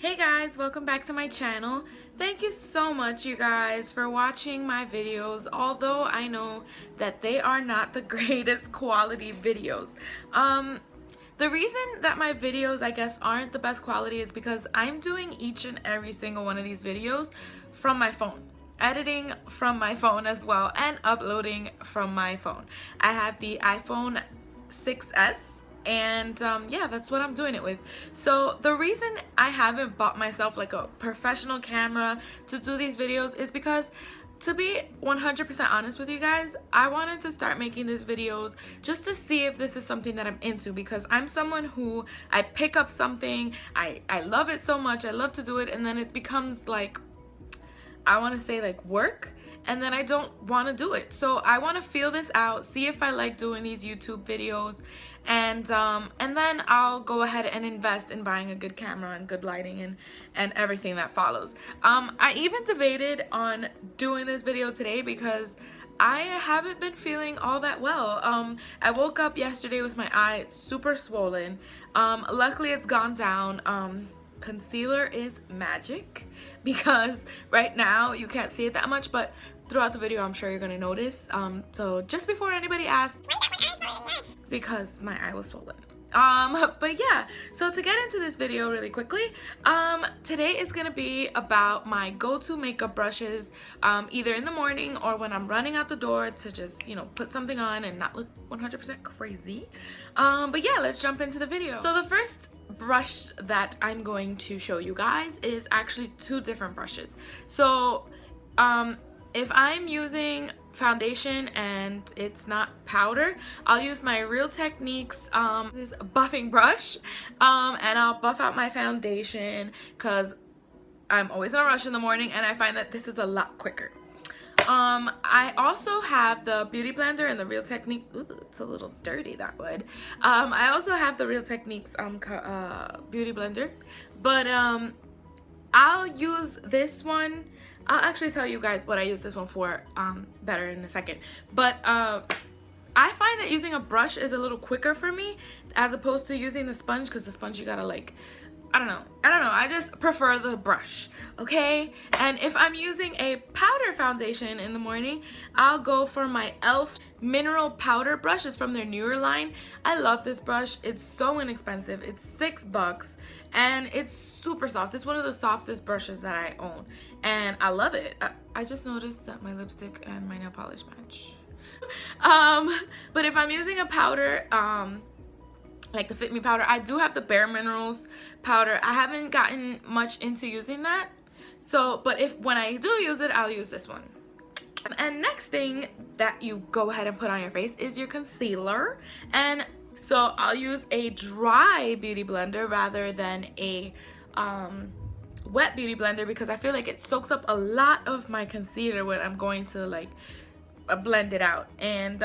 Hey guys, welcome back to my channel. Thank you so much, you guys, for watching my videos, although I know that they are not the greatest quality videos. The reason that my videos, I guess, aren't the best quality is because I'm doing each and every single one of these videos from my phone. Editing from my phone as well, and uploading from my phone. I have the iPhone 6S, and yeah, that's what I'm doing it with. So the reason I haven't bought myself like a professional camera to do these videos is because, to be 100% honest with you guys, I wanted to start making these videos just to see if this is something that I'm into, because I'm someone who, I pick up something, I love it so much, I love to do it, and then it becomes like, I want to say like work, and then I don't want to do it. So I want to feel this out, see if I like doing these YouTube videos, and then I'll go ahead and invest in buying a good camera and good lighting and everything that follows. I even debated on doing this video today because I haven't been feeling all that well. I woke up yesterday with my eye super swollen. Luckily it's gone down. Concealer is magic, because right now you can't see it that much, but throughout the video I'm sure you're gonna notice. So just before anybody asks, it's because my eye was swollen. But yeah, so to get into this video really quickly, today is gonna be about my go-to makeup brushes, either in the morning or when I'm running out the door to just, you know, put something on and not look 100% crazy. But yeah, let's jump into the video. So the first brush that I'm going to show you guys is actually two different brushes. So if I'm using foundation and it's not powder, I'll use my Real Techniques this buffing brush, and I'll buff out my foundation because I'm always in a rush in the morning, and I find that this is a lot quicker. I also have the Beauty Blender and the Real Techniques. Ooh, it's a little dirty, that would. I also have the Real Techniques Beauty Blender, but I'll use this one. I'll actually tell you guys what I use this one for better in a second. But I find that using a brush is a little quicker for me as opposed to using the sponge, because the sponge you gotta like, I don't know, I just prefer the brush, okay? And if I'm using a powder foundation in the morning, I'll go for my e.l.f. mineral powder brush. It's from their newer line. I love this brush. It's so inexpensive. It's $6 and it's super soft. It's one of the softest brushes that I own, and I love it. I just noticed that my lipstick and my nail polish match. But if I'm using a powder, like the Fit Me powder, I do have the Bare Minerals powder. I haven't gotten much into using that, so but when I do use it, I'll use this one. And next thing that you go ahead and put on your face is your concealer. And so I'll use a dry beauty blender rather than a wet beauty blender, because I feel like it soaks up a lot of my concealer when I'm going to like blend it out. And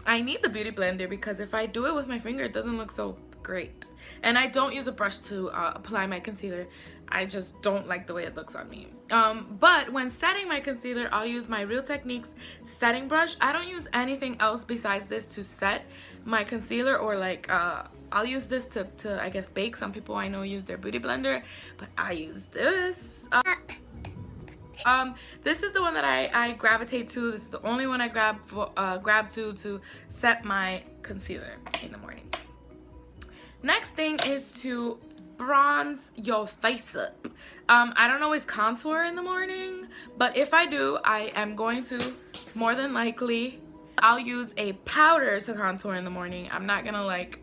I need the beauty blender because if I do it with my finger, it doesn't look so great. And I don't use a brush to apply my concealer. I just don't like the way it looks on me. But when setting my concealer, I'll use my Real Techniques setting brush. I don't use anything else besides this to set my concealer, or like I'll use this to I guess bake. Some people I know use their beauty blender, but I use this. This is the one that I gravitate to. This is the only one I grab to set my concealer in the morning. Next thing is to bronze your face up. I don't always contour in the morning, but if I do, I am going to, more than likely, I'll use a powder to contour in the morning. I'm not gonna like,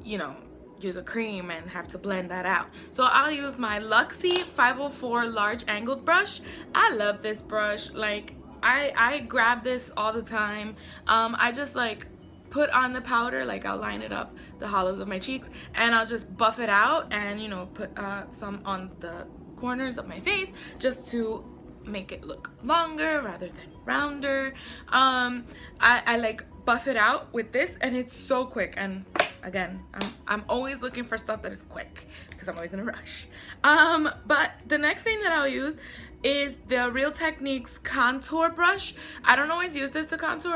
you know, use a cream and have to blend that out. So I'll use my Luxie 504 large angled brush. I love this brush. Like I grab this all the time. I just like put on the powder, like I'll line it up the hollows of my cheeks, and I'll just buff it out and, you know, put some on the corners of my face just to make it look longer rather than rounder. I like buff it out with this, and it's so quick. And again, I'm always looking for stuff that is quick because I'm always in a rush. But the next thing that I'll use is the Real Techniques contour brush. I don't always use this to contour.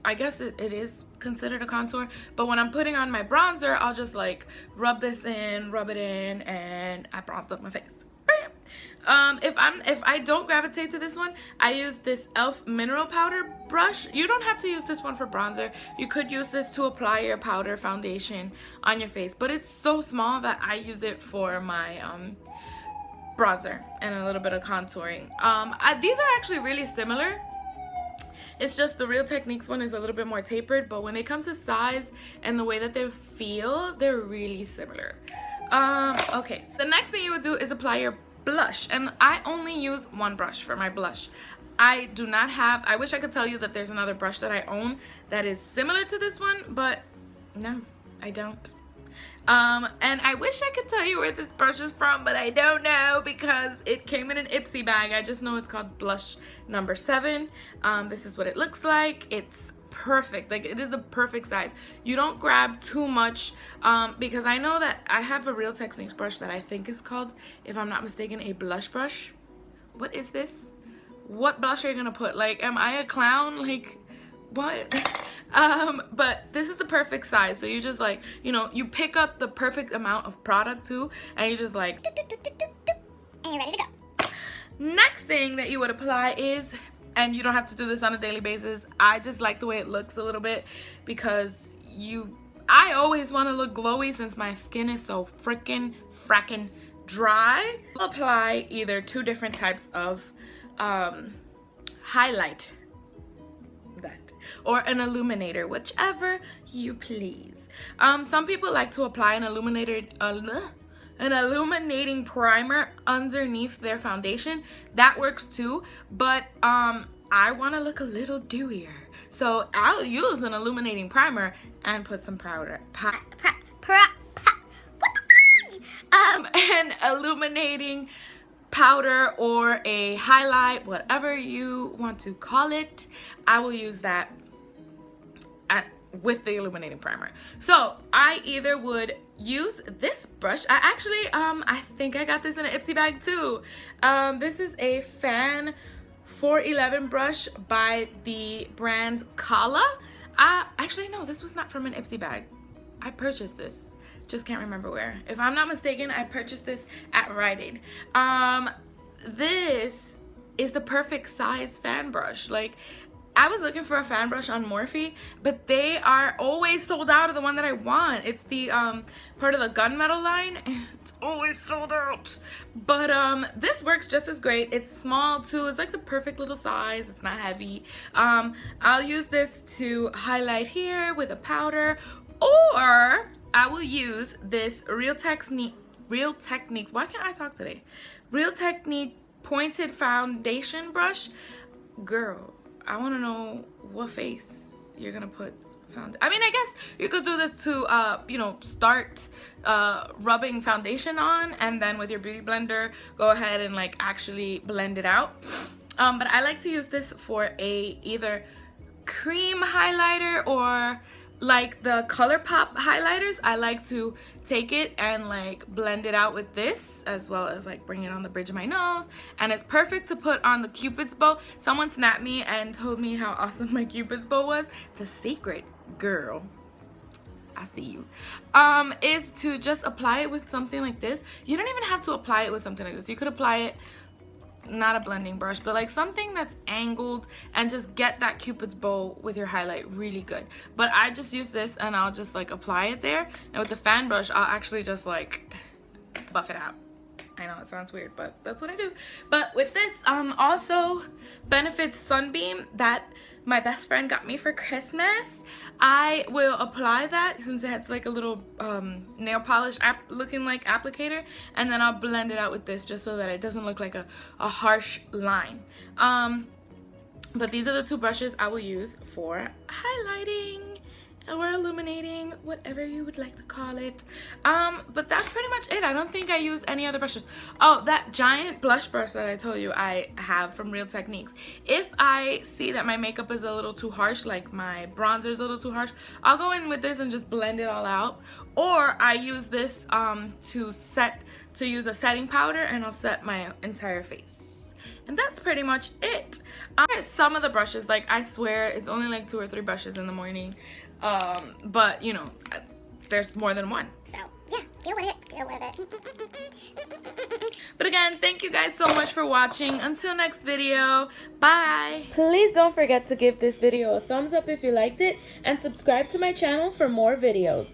I guess it is considered a contour, but when I'm putting on my bronzer, I'll just like rub it in, and I bronzed up my face. Bam! If I don't gravitate to this one, I use this e.l.f. mineral powder brush. You don't have to use this one for bronzer. You could use this to apply your powder foundation on your face, but it's so small that I use it for my bronzer and a little bit of contouring. These are actually really similar. It's just the Real Techniques one is a little bit more tapered, but when they come to size and the way that they feel, they're really similar. Okay, so the next thing you would do is apply your blush, and I only use one brush for my blush. I do not have, I wish I could tell you that there's another brush that I own that is similar to this one, but no, I don't. And I wish I could tell you where this brush is from, but I don't know because it came in an Ipsy bag. I just know it's called blush number 7. This is what it looks like. It's perfect. Like, it is the perfect size. You don't grab too much, because I know that I have a Real Techniques brush that I think is called, if I'm not mistaken, a blush brush. What is this? What blush are you gonna put? Like, am I a clown? Like, what? But this is the perfect size, so you just like, you know, you pick up the perfect amount of product too, and you just like, and you're ready to go. Next thing that you would apply is, and you don't have to do this on a daily basis, I just like the way it looks a little bit, because I always want to look glowy since my skin is so fracking dry. I'll apply either 2 different types of highlight, or an illuminator, whichever you please. Some people like to apply an illuminating primer underneath their foundation. That works too, but I want to look a little dewier, so I'll use an illuminating primer and put some powder. An illuminating powder or a highlight, whatever you want to call it. I will use that with the illuminating primer. So I either would use this brush. I think I got this in an Ipsy bag too. This is a Fan 411 brush by the brand Kala. Actually, no, this was not from an Ipsy bag. I purchased this. Just can't remember where. If I'm not mistaken, I purchased this at Rite Aid. This is the perfect size fan brush. Like, I was looking for a fan brush on Morphe, but they are always sold out of the one that I want. It's the part of the gunmetal line, and it's always sold out. But this works just as great. It's small too. It's like the perfect little size. It's not heavy. I'll use this to highlight here with a powder, or I will use this Real Techniques. Why can't I talk today? Real Technique pointed foundation brush. Girl, I want to know what face you're gonna put I mean, I guess you could do this to you know, start rubbing foundation on, and then with your beauty blender go ahead and like actually blend it out. But I like to use this for a either cream highlighter or like the ColourPop highlighters. I like to take it and like blend it out with this, as well as like bring it on the bridge of my nose, and it's perfect to put on the Cupid's bow. Someone snapped me and told me how awesome my Cupid's bow was. The secret, girl, I see you, is to just apply it with something like this. You don't even have to apply it with something like this. You could apply it, not a blending brush, but like something that's angled, and just get that Cupid's bow with your highlight really good. But I just use this and I'll just like apply it there, and with the fan brush I'll actually just like buff it out. I know it sounds weird, but that's what I do. But with this, also Benefits Sunbeam that my best friend got me for Christmas, I will apply that since it has like a little nail polish looking like applicator, and then I'll blend it out with this just so that it doesn't look like a harsh line. But these are the two brushes I will use for highlighting or illuminating, whatever you would like to call it. But that's pretty much it. I don't think I use any other brushes. Oh, that giant blush brush that I told you I have from Real Techniques. If I see that my makeup is a little too harsh, like my bronzer is a little too harsh, I'll go in with this and just blend it all out. Or I use this to use a setting powder, and I'll set my entire face. And that's pretty much it. Some of the brushes, like I swear it's only like 2 or 3 brushes in the morning. But you know, there's more than one. So yeah, deal with it. Deal with it. But again, thank you guys so much for watching. Until next video, bye. Please don't forget to give this video a thumbs up if you liked it, and subscribe to my channel for more videos.